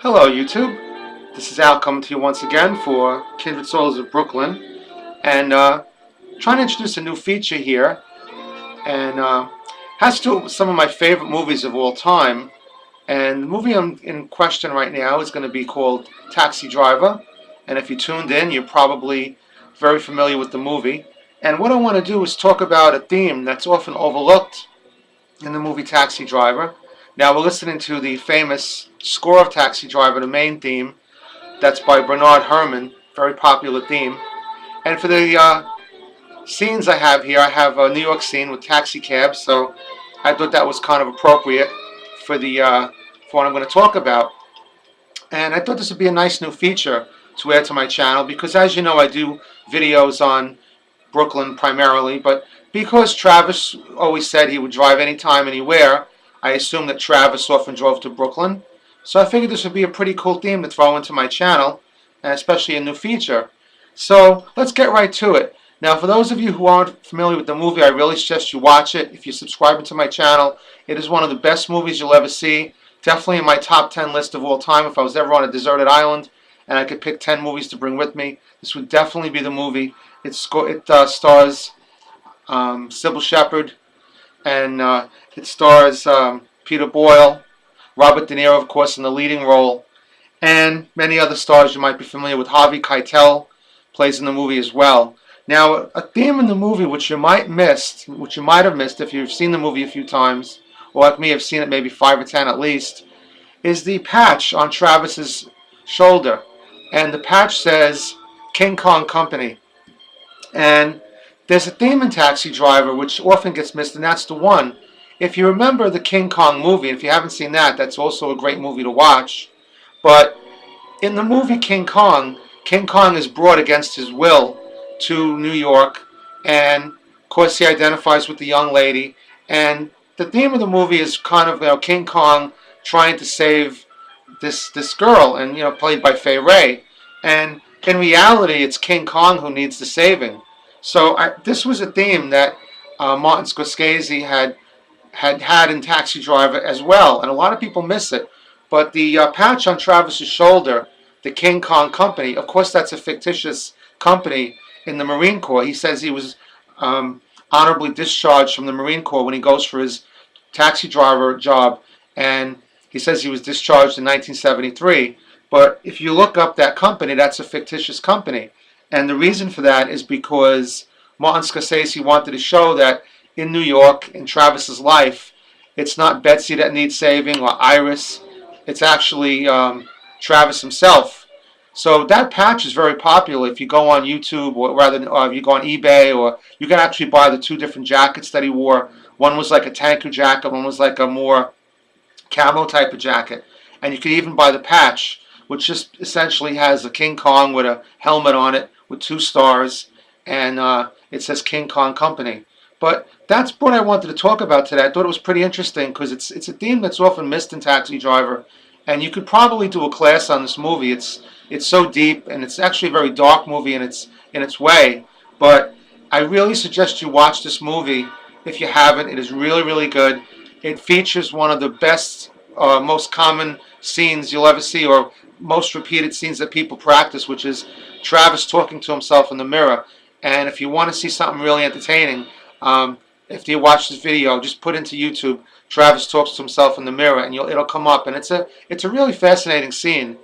Hello YouTube, this is Al coming to you once again for Kindred Souls of Brooklyn, and trying to introduce a new feature here, and has to do with some of my favorite movies of all time. And the movie I'm in question right now is going to be called Taxi Driver, and if you tuned in, you're probably very familiar with the movie. And what I want to do is talk about a theme that's often overlooked in the movie Taxi Driver. Now we're listening to the famous score of Taxi Driver, the main theme. That's by Bernard Herrmann, very popular theme. And for the scenes I have here, I have a New York scene with taxi cabs, so I thought that was kind of appropriate for the for what I'm going to talk about. And I thought this would be a nice new feature to add to my channel because, as you know, I do videos on Brooklyn primarily, but because Travis always said he would drive anytime, anywhere, I assume that Travis often drove to Brooklyn. So I figured this would be a pretty cool theme to throw into my channel, and especially a new feature. So let's get right to it. Now, for those of you who aren't familiar with the movie, I really suggest you watch it. If you're subscribing to my channel, it is one of the best movies you'll ever see. Definitely in my top 10 list of all time. If I was ever on a deserted island and I could pick 10 movies to bring with me, this would definitely be the movie. It stars Sybil Shepherd, and it stars Peter Boyle, Robert Deniro, of course, in the leading role, and many other stars you might be familiar with. Harvey Keitel plays in the movie as well. Now, a theme in the movie which you might have missed if you've seen the movie a few times, or like me, have seen it maybe 5 or 10 at least, is the patch on Travis's shoulder. And the patch says King Kong Company. And there's a theme in Taxi Driver which often gets missed, and that's the one. If you remember the King Kong movie, if you haven't seen that, that's also a great movie to watch. But in the movie King Kong is brought against his will to New York, and of course he identifies with the young lady. And the theme of the movie is kind of, King Kong trying to save this girl, and played by Fay Wray. And in reality, it's King Kong who needs the saving. So this was a theme that Martin Scorsese had in Taxi Driver as well, and a lot of people miss it. But the patch on Travis's shoulder, the King Kong Company, of course that's a fictitious company in the Marine Corps. He says he was honorably discharged from the Marine Corps when he goes for his taxi driver job, and he says he was discharged in 1973. But if you look up that company, that's a fictitious company. And the reason for that is because Martin Scorsese wanted to show that in New York, in Travis's life, it's not Betsy that needs saving or Iris. It's actually Travis himself. So that patch is very popular. If you go on YouTube, or rather, if you go on eBay, or you can actually buy the two different jackets that he wore. One was like a tanker jacket, one was like a more camo type of jacket. And you could even buy the patch, which just essentially has a King Kong with a helmet on it with 2 stars, and it says King Kong Company. But that's what I wanted to talk about today. I thought it was pretty interesting because it's a theme that's often missed in Taxi Driver, and you could probably do a class on this movie. It's so deep, and it's actually a very dark movie in its way. But I really suggest you watch this movie if you haven't. It is really, really good. It features one of the best, most common scenes you'll ever see, or most repeated scenes that people practice, which is Travis talking to himself in the mirror. And if you want to see something really entertaining, if you watch this video, just put into YouTube Travis talks to himself in the mirror, and it'll come up. And it's a really fascinating scene.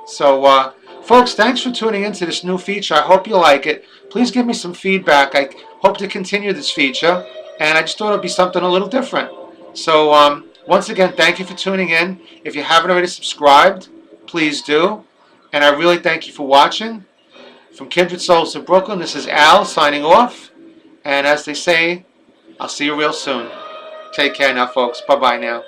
So folks, thanks for tuning into this new feature. I hope you like it. Please give me some feedback. I hope to continue this feature, and I just thought it would be something a little different. So once again, thank you for tuning in. If you haven't already subscribed, please do. And I really thank you for watching. From Kindred Souls of Brooklyn, this is Al signing off. And as they say, I'll see you real soon. Take care now, folks. Bye-bye now.